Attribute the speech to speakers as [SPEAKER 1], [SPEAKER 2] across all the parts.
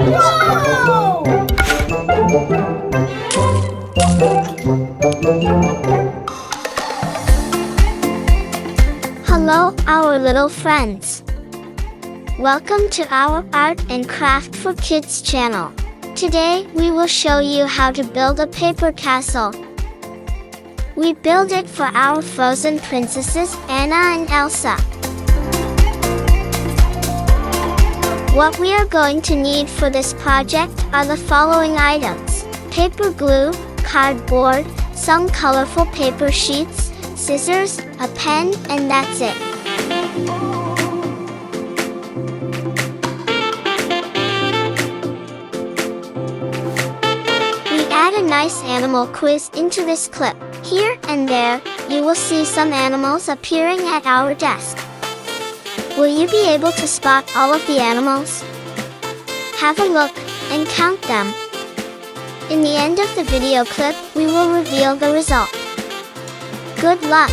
[SPEAKER 1] Hello, our little friends. Welcome to our Art and Craft for Kids channel. Today, we will show you how to build a paper castle. We build it for our frozen princesses, Anna and Elsa. What we are going to need for this project are the following items: paper glue, cardboard, some colorful paper sheets, scissors, a pen, and that's it. We add a nice animal quiz into this clip. Here and there, you will see some animals appearing at our desk. Will you be able to spot all of the animals? Have a look and count them. In the end of the video clip, we will reveal the result. Good luck!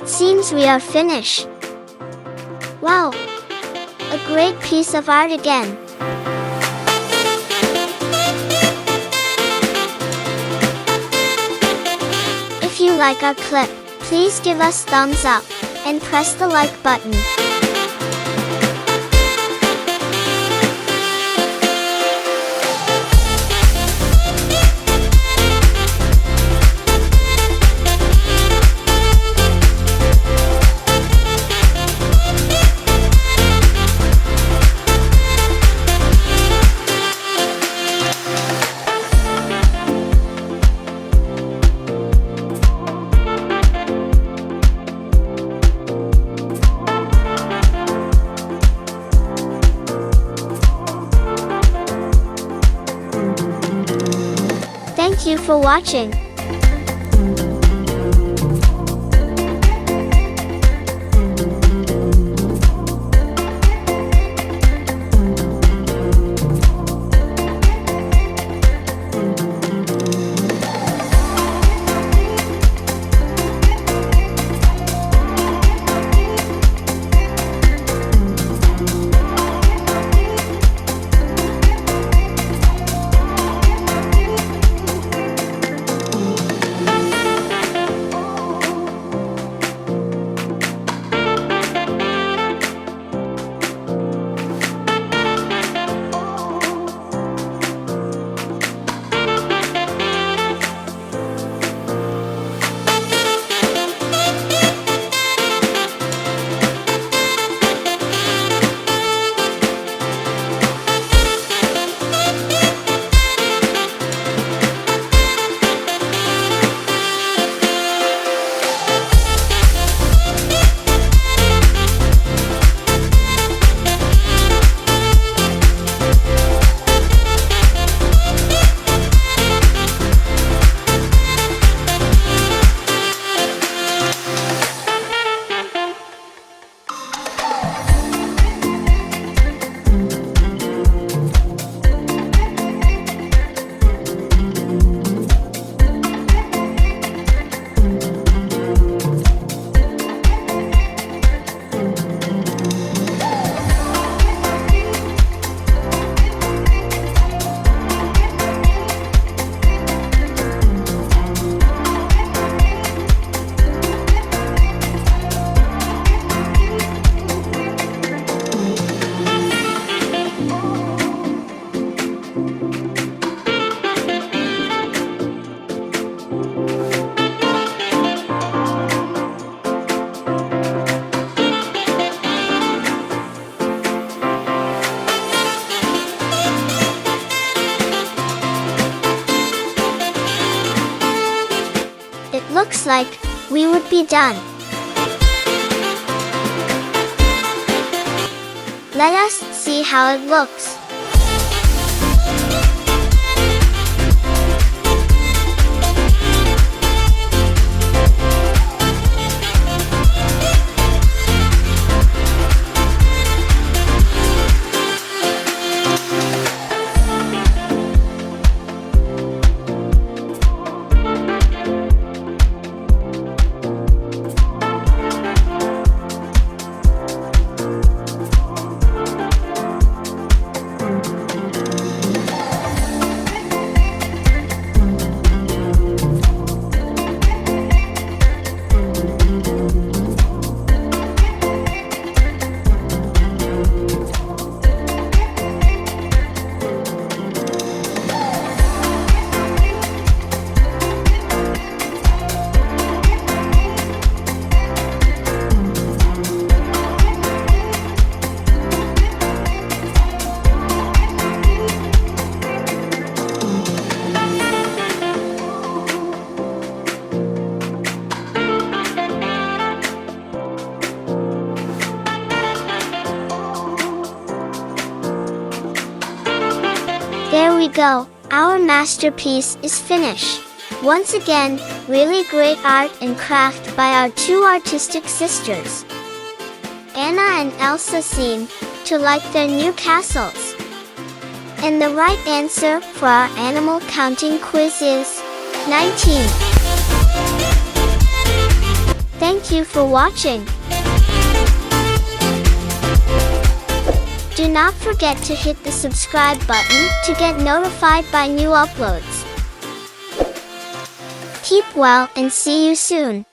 [SPEAKER 1] It seems we are finished. Wow! A great piece of art again. If you like our clip, please give us thumbs up and press the like button. Thank you for watching. It looks like we would be done. Let us see how it looks. There we go, our masterpiece is finished. Once again, really great art and craft by our two artistic sisters. Anna and Elsa seem to like their new castles. And the right answer for our animal counting quiz is 19. Thank Thank you for watching. Do not forget to hit the subscribe button to get notified by new uploads. Keep well and see you soon.